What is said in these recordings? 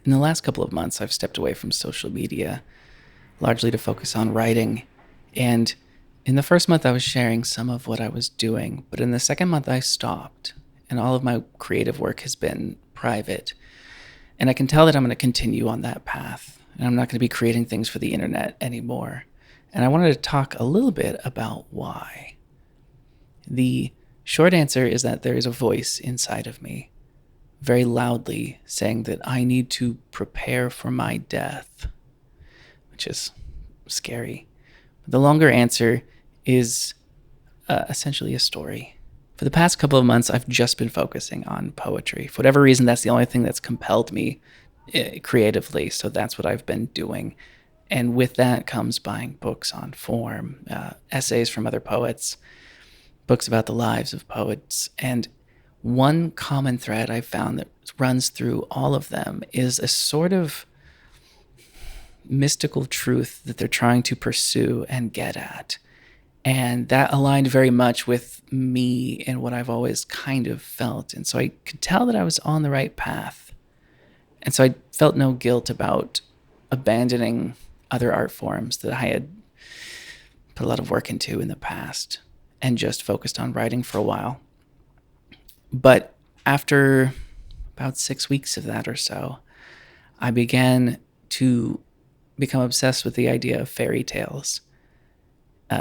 In the last couple of months, I've stepped away from social media, largely to focus on writing. And in the first month, I was sharing some of what I was doing. But in the second month, I stopped. And all of my creative work has been private. And I can tell that I'm going to continue on that path. And I'm not going to be creating things for the internet anymore. And I wanted to talk a little bit about why. The short answer is that there is a voice inside of me, very loudly saying that I need to prepare for my death, which is scary. The longer answer is essentially a story. For the past couple of months, I've just been focusing on poetry. For whatever reason, that's the only thing that's compelled me creatively. So that's what I've been doing. And with that comes buying books on form, essays from other poets, books about the lives of poets. And one common thread I've found that runs through all of them is a sort of mystical truth that they're trying to pursue and get at. And that aligned very much with me and what I've always kind of felt. And so I could tell that I was on the right path. And so I felt no guilt about abandoning other art forms that I had put a lot of work into in the past and just focused on writing for a while. But after about 6 weeks of that or so, I began to become obsessed with the idea of fairy tales,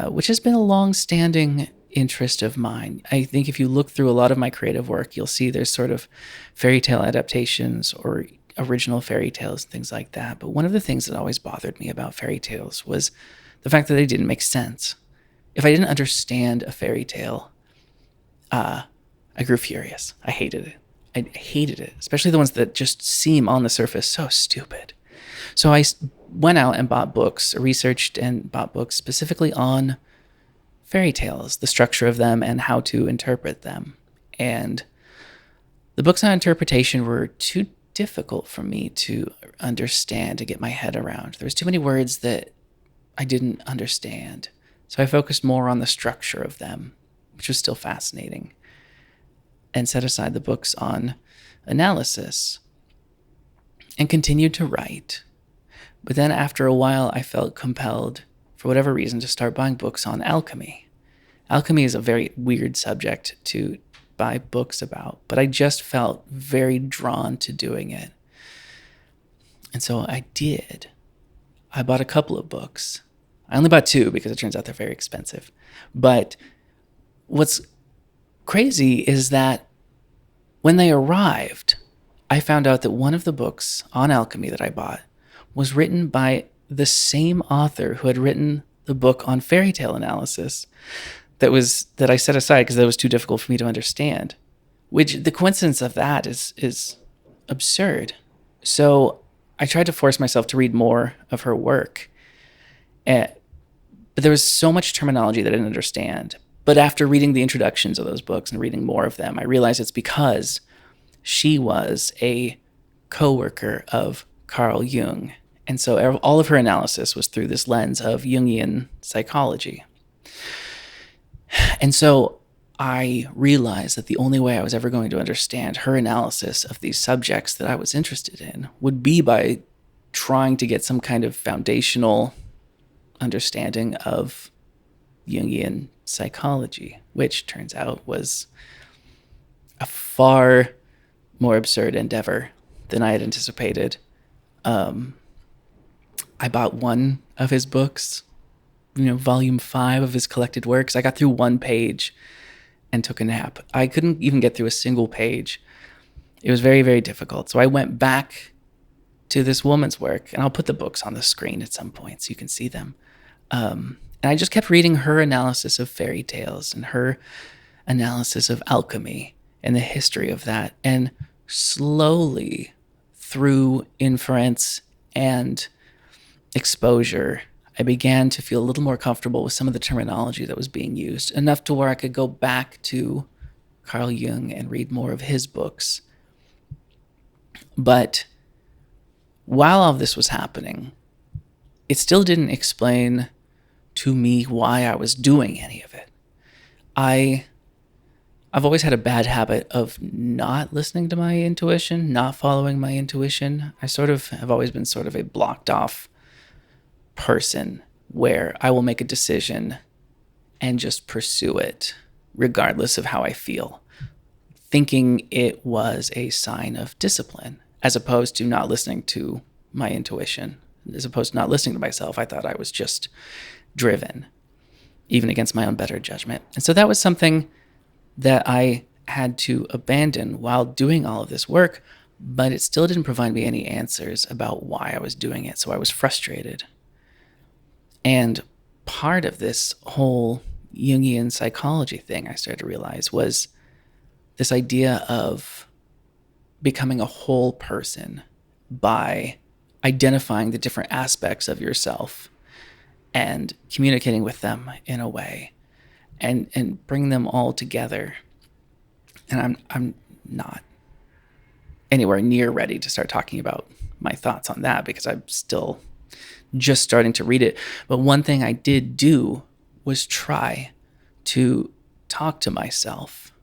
which has been a long-standing interest of mine. I think if you look through a lot of my creative work, you'll see there's sort of fairy tale adaptations or original fairy tales and things like that. But one of the things that always bothered me about fairy tales was the fact that they didn't make sense. If I didn't understand a fairy tale, I grew furious. I hated it. I hated it, especially the ones that just seem on the surface so stupid. So I went out and bought books, researched and bought books specifically on fairy tales, the structure of them, and how to interpret them. And the books on interpretation were too difficult for me to understand, to get my head around. There was too many words that I didn't understand. So I focused more on the structure of them, which was still fascinating, and set aside the books on analysis and continued to write. But then after a while, I felt compelled, for whatever reason, to start buying books on alchemy. Alchemy is a very weird subject to buy books about, but I just felt very drawn to doing it. And so I did. I bought a couple of books. I only bought two because it turns out they're very expensive. But what's crazy is that when they arrived, I found out that one of the books on alchemy that I bought was written by the same author who had written the book on fairy tale analysis that I set aside because that was too difficult for me to understand. Which the coincidence of that is absurd. So I tried to force myself to read more of her work. But there was so much terminology that I didn't understand. But after reading the introductions of those books and reading more of them, I realized it's because she was a co-worker of Carl Jung. And so all of her analysis was through this lens of Jungian psychology. And so I realized that the only way I was ever going to understand her analysis of these subjects that I was interested in would be by trying to get some kind of foundational understanding of Jungian psychology, which turns out was a far more absurd endeavor than I had anticipated. I bought one of his books, volume 5 of his collected works. I got through one page and took a nap. I couldn't even get through a single page. It was very, very difficult. So I went back to this woman's work, and I'll put the books on the screen at some point so you can see them. And I just kept reading her analysis of fairy tales and her analysis of alchemy and the history of that. And slowly, through inference and exposure, I began to feel a little more comfortable with some of the terminology that was being used, enough to where I could go back to Carl Jung and read more of his books. But while all of this was happening, it still didn't explain to me why I was doing any of it. I I've always had a bad habit of not listening to my intuition, not following my intuition. I sort of have always been sort of a blocked off person where I will make a decision and just pursue it regardless of how I feel, thinking it was a sign of discipline as opposed to not listening to my intuition. As opposed to not listening to myself, I thought I was just driven, even against my own better judgment. And so that was something that I had to abandon while doing all of this work, but it still didn't provide me any answers about why I was doing it. So I was frustrated. And part of this whole Jungian psychology thing I started to realize was this idea of becoming a whole person by identifying the different aspects of yourself and communicating with them in a way and bring them all together. And I'm not anywhere near ready to start talking about my thoughts on that because I'm still just starting to read it. But one thing I did do was try to talk to myself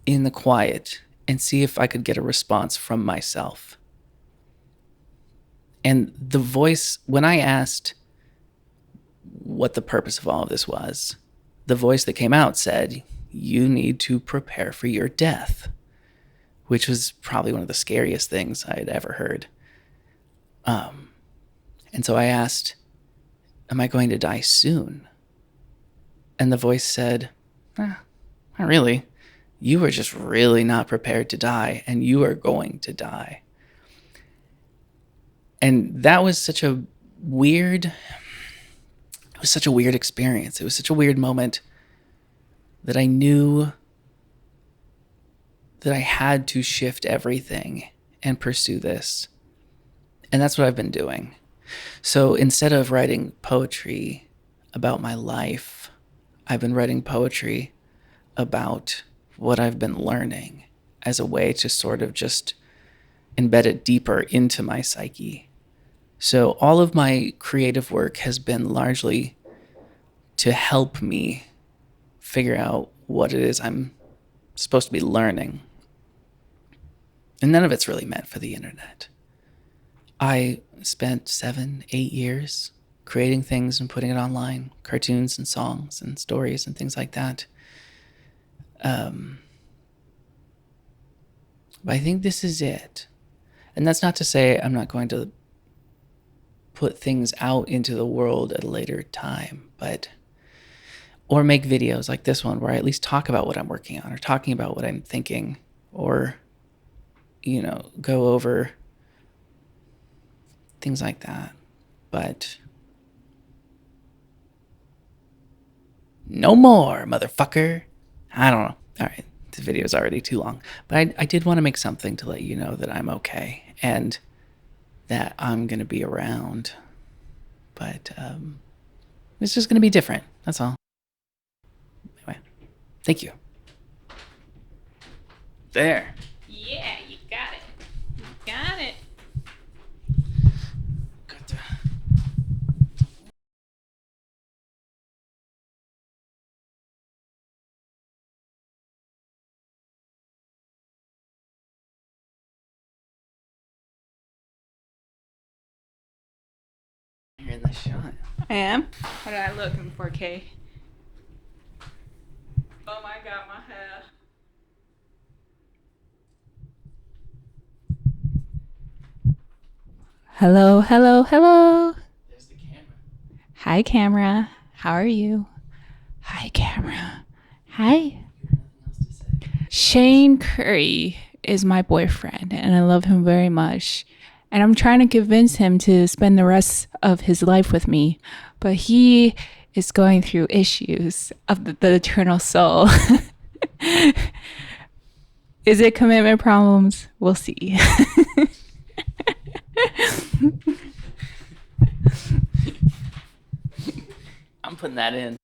in the quiet and see if I could get a response from myself. And the voice, when I asked what the purpose of all of this was, the voice that came out said, "You need to prepare for your death," which was probably one of the scariest things I had ever heard. And so I asked, "Am I going to die soon?" And the voice said, "Not really. You are just really not prepared to die, and you are going to die." And that was such a weird experience. It was such a weird moment that I knew that I had to shift everything and pursue this. And that's what I've been doing. So instead of writing poetry about my life, I've been writing poetry about what I've been learning as a way to sort of just embed it deeper into my psyche. So all of my creative work has been largely to help me figure out what it is I'm supposed to be learning. And none of it's really meant for the internet. I spent 7-8 years creating things and putting it online, cartoons and songs and stories and things like that. But I think this is it. And that's not to say I'm not going to put things out into the world at a later time, or make videos like this one where I at least talk about what I'm working on or talking about what I'm thinking, or, go over things like that. But no more, motherfucker. I don't know. All right, this video is already too long. But I did want to make something to let you know that I'm okay and that I'm going to be around. But it's just going to be different. That's all. Anyway, thank you. There. Yeah, you got it. You got it. Got to... You're in the shot. I am? How do I look in 4K? Oh my god, my hair. Hello, hello, hello. There's the camera. Hi, camera. How are you? Hi, camera. Hi. Nothing else to say. Shane Curry is my boyfriend, and I love him very much. And I'm trying to convince him to spend the rest of his life with me, but he is going through issues of the eternal soul. Is it commitment problems? We'll see. I'm putting that in.